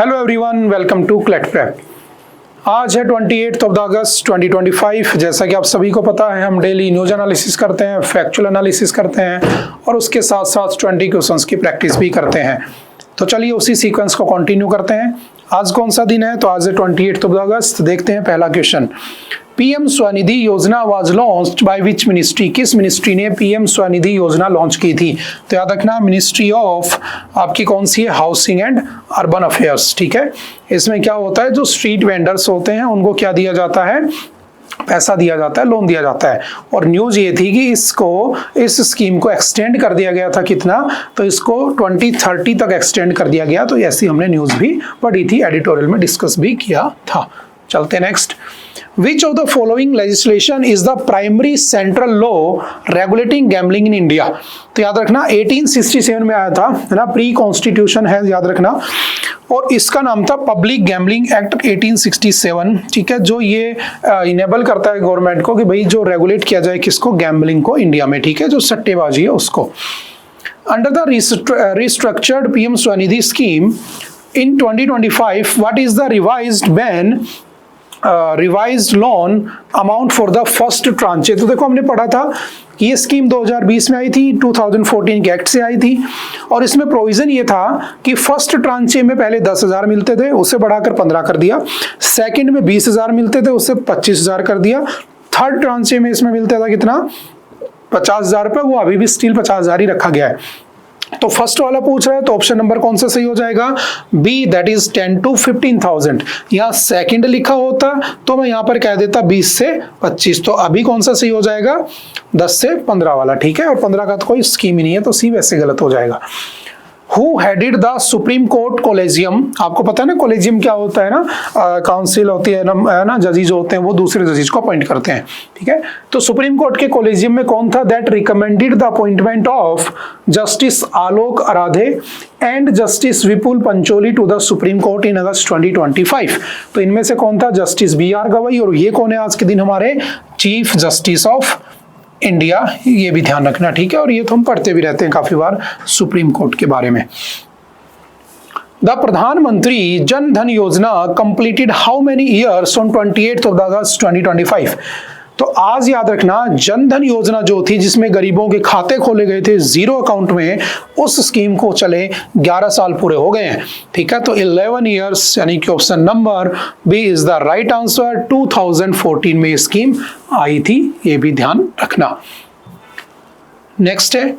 Hello everyone, welcome to CLAT prep. आज है 28 अगस्त 2025। जैसा कि आप सभी को पता है, हम डेली न्यूज एनालिसिस करते हैं, फैक्चुअल एनालिसिस करते हैं और उसके साथ साथ 20 क्वेश्चंस की प्रैक्टिस भी करते हैं। तो चलिए उसी सीक्वेंस को कंटिन्यू करते हैं। आज कौन सा दिन है? तो आज है 28 अगस्त। देखते हैं पहला क्वेश्चन। पीएम स्वनिधि योजना was launched by which ministry? किस मिनिस्ट्री ने पीएम स्वनिधि योजना लॉन्च की थी? तो याद रखना, मिनिस्ट्री ऑफ आपकी कौन सी है? Housing and urban affairs. ठीक है, इसमें क्या होता है, जो स्ट्रीट वेंडर्स होते हैं उनको क्या दिया जाता है? पैसा दिया जाता है, लोन दिया जाता है। और न्यूज ये थी कि इस स्कीम को एक्सटेंड कर दिया गया था। कितना? तो इसको 2030 तक एक्सटेंड कर दिया गया। तो ऐसी हमने न्यूज भी पढ़ी थी, एडिटोरियल में डिस्कस भी किया था। चलते next. Which of the following legislation is the primary central law regulating gambling in India? तो याद रखना 1867 में आया था, है ना, प्री कॉन्स्टिट्यूशन है, याद रखना। और इसका नाम था पब्लिक गैम्बलिंग एक्ट 1867। ठीक है, जो ये इनेबल करता है गवर्नमेंट को कि भाई जो रेगुलेट किया जाए किसको? गैम्बलिंग को इंडिया में। ठीक है, जो सट्टेबाजी है उसको। Under the restructured PM Svanidhi scheme in 2025, what is the revised loan amount for the first tranche? तो देखो हमने पढ़ा था कि ये स्कीम 2020 में आई थी, 2014 के एक्ट से आई थी। और इसमें प्रोविजन ये था कि फर्स्ट ट्रांचे में पहले 10,000 मिलते थे, उससे बढ़ाकर 15 कर दिया। सेकंड में 20,000 मिलते थे, उससे 25,000 कर दिया। थर्ड ट्रांचे में इसमें मिलता था कितना? 50,000 रुपए। वो अभी भी स्टिल 50,000 ही रखा गया है। तो फर्स्ट वाला पूछ रहा है, तो ऑप्शन नंबर कौन सा सही हो जाएगा? B, that is 10 to 15,000। यहाँ सेकंड लिखा होता तो मैं यहाँ पर कह देता 20 से 25। तो अभी कौन सा सही हो जाएगा? 10 से 15 वाला। ठीक है, और 15 का तो कोई स्कीम ही नहीं है, तो सी वैसे गलत हो जाएगा। Who headed the Supreme Court Collegium? आपको पता है ना कोलेजियम क्या होता है ना? काउंसिल होती है ना, जजेज होते हैं, वो दूसरे जजेज को अपॉइंट करते हैं। ठीक है, तो सुप्रीम कोर्ट के कोलेजियम में कौन था? That recommended the appointment of justice Alok Aradhe and justice Vipul Pancholi to the supreme court in August 2025। तो इनमें से कौन था? Justice BR Gavai. और ये कौन है आज के दिन? हमारे चीफ जस्टिस ऑफ इंडिया। ये भी ध्यान रखना। ठीक है, और ये तो हम पढ़ते भी रहते हैं काफी बार सुप्रीम कोर्ट के बारे में। द प्रधानमंत्री जन धन योजना completed how many years on 28 अगस्त 2025? तो आज याद रखना, जन धन योजना जो थी जिसमें गरीबों के खाते खोले गए थे जीरो अकाउंट में, उस स्कीम को चले 11 साल पूरे हो गए हैं। ठीक है, तो 11 ईयर्स, यानी कि option number B is the right answer. 2014 में ये स्कीम आई थी, ये भी ध्यान रखना। नेक्स्ट है,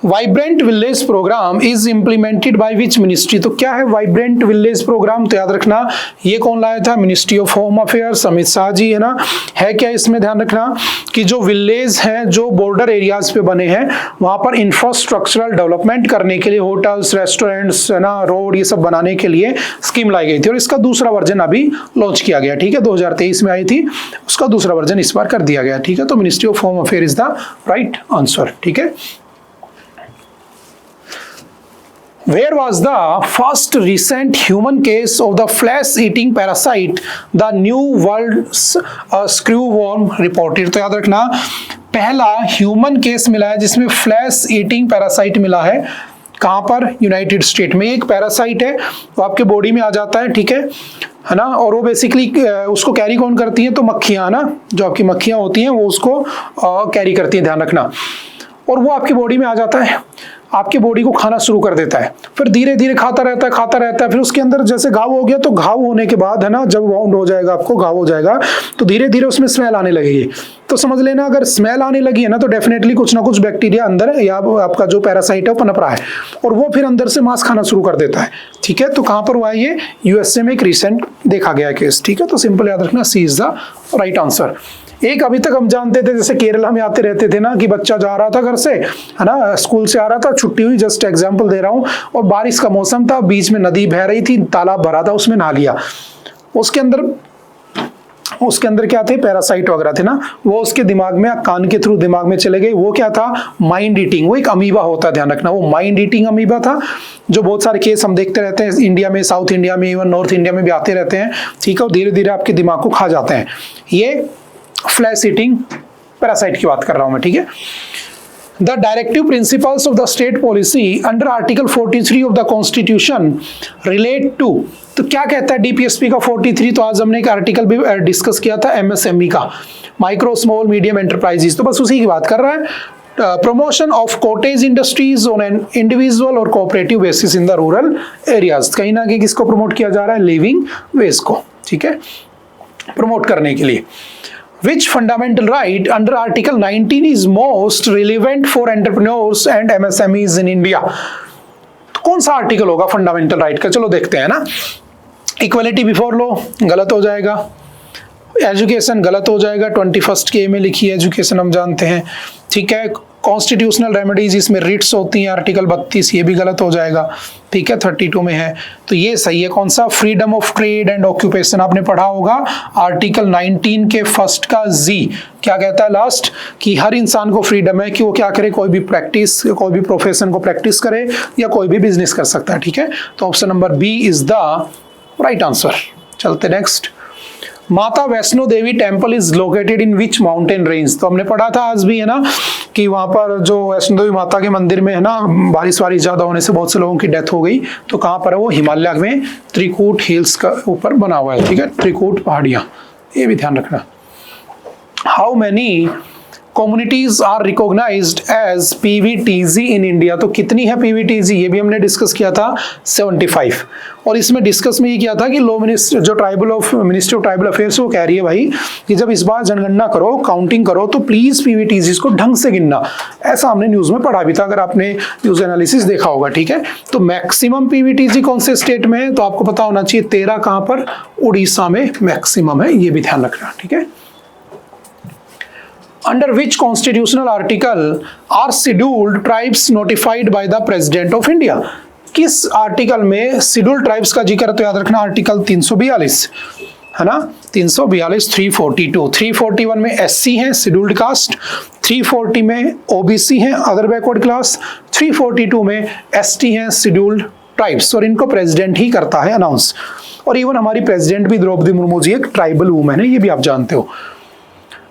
vibrant village programme is implemented by which ministry? तो क्या है वाइब्रेंट विलेज प्रोग्राम? तो याद रखना, ये कौन लाया था? Ministry of home affairs, Amit Shah ji, है ना। है क्या इसमें? ध्यान रखना कि जो विलेज हैं, जो बॉर्डर एरियाज पे बने हैं, वहां पर इंफ्रास्ट्रक्चरल डेवलपमेंट करने के लिए होटल्स, रेस्टोरेंट्स, है ना, रोड, ये सब बनाने के लिए स्कीम लाई गई थी। और इसका दूसरा वर्जन अभी लॉन्च किया गया। ठीक है, 2023 में आई थी, उसका दूसरा वर्जन इस बार कर दिया गया। ठीक है, तो ministry of home affair is the right answer. ठीक है। Where was the first recent human case of the flesh-eating parasite, the New World screwworm reported? तो याद रखना, पहला ह्यूमन केस मिला है जिसमें फ्लैश ईटिंग पैरासाइट मिला है। कहाँ पर? यूनाइटेड स्टेट में। एक पैरासाइट है, वो आपके बॉडी में आ जाता है। ठीक है ना, और वो बेसिकली उसको कैरी कौन करती है? तो मक्खियाँ ना, जो आपकी मक्खियाँ होती हैं वो उसको कैरी करती हैं, ध्यान रखना। और वो आपकी बॉडी में आ जाता है, आपकी बॉडी को खाना शुरू कर देता है, फिर धीरे धीरे खाता रहता है, फिर उसके अंदर जैसे घाव हो गया, तो घाव होने के बाद, है ना, जब वाउंड हो जाएगा, आपको घाव हो जाएगा, तो धीरे धीरे उसमें स्मेल आने लगेगी। तो समझ लेना, अगर स्मेल आने लगी है ना, तो डेफिनेटली कुछ ना कुछ बैक्टीरिया अंदर, या आपका जो पैरासाइट है वो पनप रहा है, और वो फिर अंदर से मांस खाना शुरू कर देता है। ठीक है, तो कहाँ पर हुआ है ये? USA में एक रिसेंट देखा गया केस। ठीक है, तो सिंपल याद रखना, सी इज द राइट आंसर। एक अभी तक हम जानते थे, जैसे केरला में आते रहते थे ना, कि बच्चा जा रहा था घर से, है ना, स्कूल से आ रहा था, छुट्टी हुई, जस्ट एग्जांपल दे रहा हूँ, और बारिश का मौसम था, बीच में नदी बह रही थी, तालाब भरा था, उसमें नहा लिया। उसके अंदर क्या थे? पैरासाइट वगैरह थे ना, वो उसके दिमाग में, कान के थ्रू दिमाग में चले गए। वो क्या था? Mind eating. वो एक अमीबा होता है, ध्यान रखना, वो माइंड ईटिंग अमीबा था, जो बहुत सारे केस हम देखते रहते हैं इंडिया में, साउथ इंडिया में, इवन नॉर्थ इंडिया में भी आते रहते हैं। ठीक है, और धीरे धीरे आपके दिमाग को खा जाते हैं। ये फ्लैश ईटिंग पैरासाइट की बात कर रहा हूं मैं। ठीक है, the directive principles of the state policy under article 43 of the constitution relate to, तो क्या कहता है डीपीएसपी का 43? तो आज हमने एक आर्टिकल भी डिस्कस किया था एमएसएमई का, माइक्रो स्मॉल मीडियम एंटरप्राइजेस, तो बस उसी की बात कर रहा है। Promotion of cottage industries on an individual और cooperative basis in the rural areas, कहीं ना कहीं किसको प्रमोट किया जा रहा है? लिविंग वेज को, ठीक है, प्रमोट करने के लिए। Which fundamental right under Article 19 is most relevant for entrepreneurs and MSMEs in India? तो कौन सा आर्टिकल होगा फंडामेंटल राइट का? चलो देखते हैं ना। इक्वलिटी बिफोर लॉ गलत हो जाएगा, एजुकेशन गलत हो जाएगा, 21st के में लिखी है एजुकेशन, हम जानते हैं, ठीक है। कॉन्स्टिट्यूशनल रेमेडीज, इसमें रिट्स होती हैं, आर्टिकल 32 ये भी गलत हो जाएगा, ठीक है, 32 में है, तो ये सही है। कौन सा? Freedom of trade and occupation, आपने पढ़ा होगा आर्टिकल 19 के फर्स्ट का जी क्या कहता है लास्ट, कि हर इंसान को फ्रीडम है कि वो क्या करे, कोई भी प्रैक्टिस, कोई भी प्रोफेशन को प्रैक्टिस करे या कोई भी बिजनेस कर सकता है, ठीक है। तो option number B is the right answer. चलते next. Mata Vaishno Devi temple is located in which mountain range, तो हमने पढ़ा था आज भी, है ना, कि वहां पर जो वैष्णो देवी माता के मंदिर में, है ना, बारिश ज्यादा होने से बहुत से लोगों की डेथ हो गई, तो कहाँ पर है वो? हिमालय में त्रिकूट हिल्स का ऊपर बना हुआ है, ठीक है, त्रिकूट पहाड़ियां, ये भी ध्यान रखना। How many communities are recognised as PVTG in India, तो कितनी है पीवीटीजी? ये भी हमने डिस्कस किया था 75, और इसमें डिस्कस में ये किया था कि लॉ मिनिस्टर जो मिनिस्ट्री ऑफ ट्राइबल अफेयर्स वो कह रही है भाई कि जब इस बार जनगणना करो, काउंटिंग करो, तो प्लीज पीवीटीजी को ढंग से गिनना, ऐसा हमने न्यूज में पढ़ा भी था, अगर आपने न्यूज एनालिसिस देखा होगा, ठीक है। तो मैक्सिमम पीवीटीजी कौन से स्टेट में है? तो आपको पता होना चाहिए 13 कहां पर? उड़ीसा में मैक्सिमम है, ये भी ध्यान रखना, ठीक है। Under which constitutional article are scheduled tribes notified by the President of India? किस आर्टिकल में शेड्यूल्ड ट्राइब्स का जिक्र? तो याद रखना आर्टिकल 342, है ना, 342, 342, 341 में एससी हैं शेड्यूल्ड कास्ट, 340 में ओबीसी हैं अदर बैकवर्ड क्लास, 342 में एसटी हैं शेड्यूल्ड ट्राइब्स, और इनको प्रेसिडेंट ही करता है अनाउंस। और इवन हमारी प्रेसिडेंट भी द्रौपदी मुर्मू जी एक ट्राइबल वुमेन है, ये भी आप जानते हो।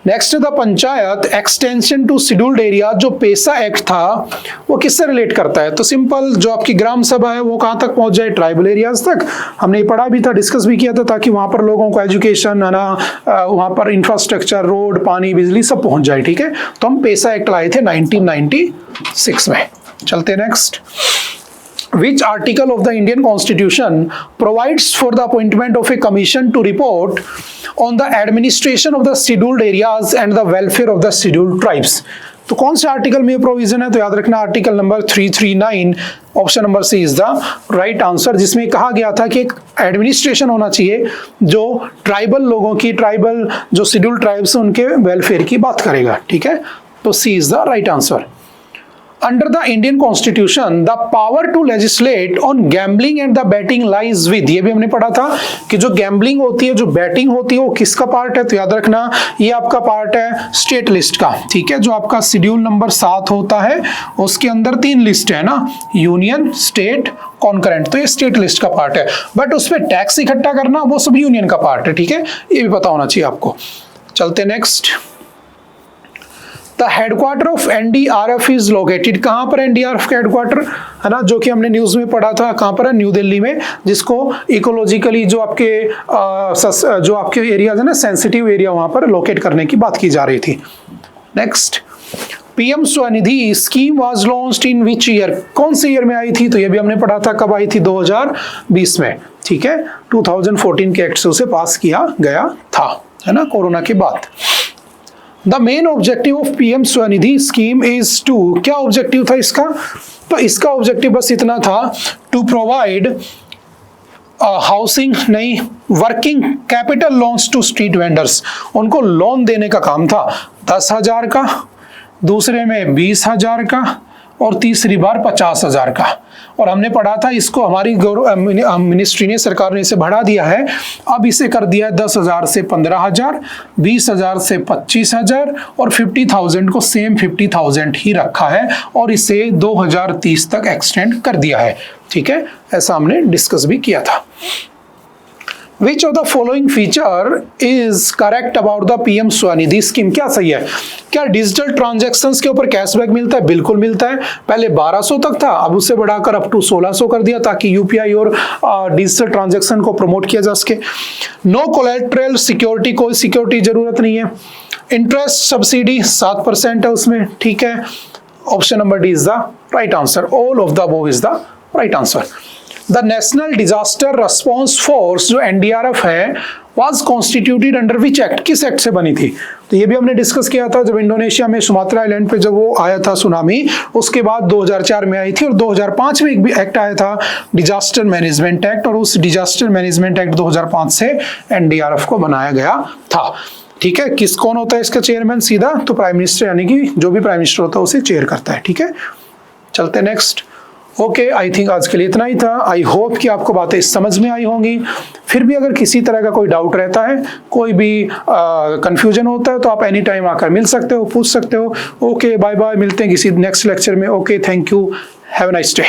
Next the panchayat extension to scheduled area, जो पेसा एक्ट था वो किससे रिलेट करता है? तो सिंपल, जो आपकी ग्राम सभा है वो कहां तक पहुंच जाए? ट्राइबल एरियाज तक। हमने पढ़ा भी था, डिस्कस भी किया था, ताकि वहां पर लोगों को एजुकेशन, है ना, वहां पर इंफ्रास्ट्रक्चर, रोड, पानी, बिजली सब पहुंच जाए, ठीक है। तो हम पेसा एक्ट लाए थे 1996 में। चलते next. Which article of the Indian Constitution provides for the appointment of a commission to report on the administration of the scheduled areas and the welfare of the scheduled tribes? तो कौन से article में provision है? तो याद रखना article number 339, option number C is the right answer, जिसमें कहा गया था कि एक एडमिनिस्ट्रेशन होना चाहिए जो ट्राइबल लोगों की, ट्राइबल जो शेड्यूल्ड ट्राइब्स हैं उनके वेलफेयर की बात करेगा, ठीक है। तो C is the right answer. Under the Indian Constitution, the power to legislate on gambling and the betting lies with, ये भी हमने पढ़ा था कि जो गैम्बलिंग होती है, जो बैटिंग होती है, वो किसका पार्ट है? तो याद रखना ये आपका पार्ट है स्टेट लिस्ट का, ठीक है। जो आपका शेड्यूल नंबर 7 होता है उसके अंदर 3 लिस्ट है ना, यूनियन, स्टेट, कॉन्करेंट, तो ये स्टेट लिस्ट का पार्ट है, बट उस पर टैक्स इकट्ठा करना वो सब यूनियन का पार्ट है, ठीक है, ये भी पता होना चाहिए आपको। चलते next. The headquarter of NDRF is located, कहां पर एनडीआरएफ का हेडक्वार्टर, है ना, जो कि हमने न्यूज में पढ़ा था, कहां पर है? न्यू दिल्ली में, जिसको इकोलॉजिकली जो आपके एरियाज है ना, सेंसिटिव एरिया, वहां पर लोकेट करने की बात की जा रही थी। Next. PM Svanidhi scheme was launched in which year, कौन से ईयर में आई थी? तो ये भी हमने पढ़ा था, कब आई थी? 2020 में, ठीक है। 2014 के एक्ट से उसे पास किया गया था, है ना, कोरोना के बाद। The main objective of PM Svanidhi scheme is to, क्या ऑब्जेक्टिव था इसका? तो इसका ऑब्जेक्टिव बस इतना था, टू प्रोवाइड हाउसिंग नहीं, working capital loans to street vendors, उनको लोन देने का काम था। 10,000 का, दूसरे में 20,000 का, और तीसरी बार 50,000 का। और हमने पढ़ा था इसको हमारी मिनिस्ट्री ने, सरकार ने इसे बढ़ा दिया है, अब इसे कर दिया है 10,000 से 15,000, 20,000 से 25,000, और 50,000 को सेम 50,000 ही रखा है, और इसे 2030 तक एक्सटेंड कर दिया है, ठीक है, ऐसा हमने डिस्कस भी किया था। Which of the following feature is correct about the PM Svanidhi scheme? क्या सही है? क्या डिजिटल ट्रांजैक्शंस के ऊपर कैशबैक मिलता है? बिल्कुल मिलता है। पहले 1200 तक था, अब उससे बढ़ाकर अप टू 1600 कर दिया ताकि यूपीआई और डिजिटल ट्रांजैक्शन को प्रमोट किया जा सके। नो कोलैटरल सिक्योरिटी, कोई सिक्योरिटी जरूरत नहीं है। इंटरेस्ट सब्सिडी 7% है उसमें, ठीक है। Option number D is the right answer. All of the above is the right answer. The national disaster response force जो एनडीआरएफ है was constituted under which act? किस एक्ट से बनी थी? तो ये भी हमने डिस्कस किया था जब इंडोनेशिया में सुमात्रा आइलैंड पे जब वो आया था सुनामी, उसके बाद 2004 में आई थी। और 2005 में एक भी एक्ट आया था, डिजास्टर मैनेजमेंट एक्ट, और उस डिजास्टर मैनेजमेंट एक्ट 2005 से एनडीआरएफ को बनाया गया था। ठीक है, कौन होता है इसका चेयरमैन? सीधा तो प्राइम मिनिस्टर, यानी कि जो भी प्राइम मिनिस्टर होता है उसे चेयर करता है। ठीक है, चलते नेक्स्ट। ओके, आई थिंक आज के लिए इतना ही था। आई होप कि आपको बातें समझ में आई होंगी। फिर भी अगर किसी तरह का कोई डाउट रहता है, कोई भी कंफ्यूजन होता है, तो आप एनी टाइम आकर मिल सकते हो, पूछ सकते हो। ओके, बाय बाय, मिलते हैं किसी नेक्स्ट लेक्चर में। Okay, thank you, have a nice day.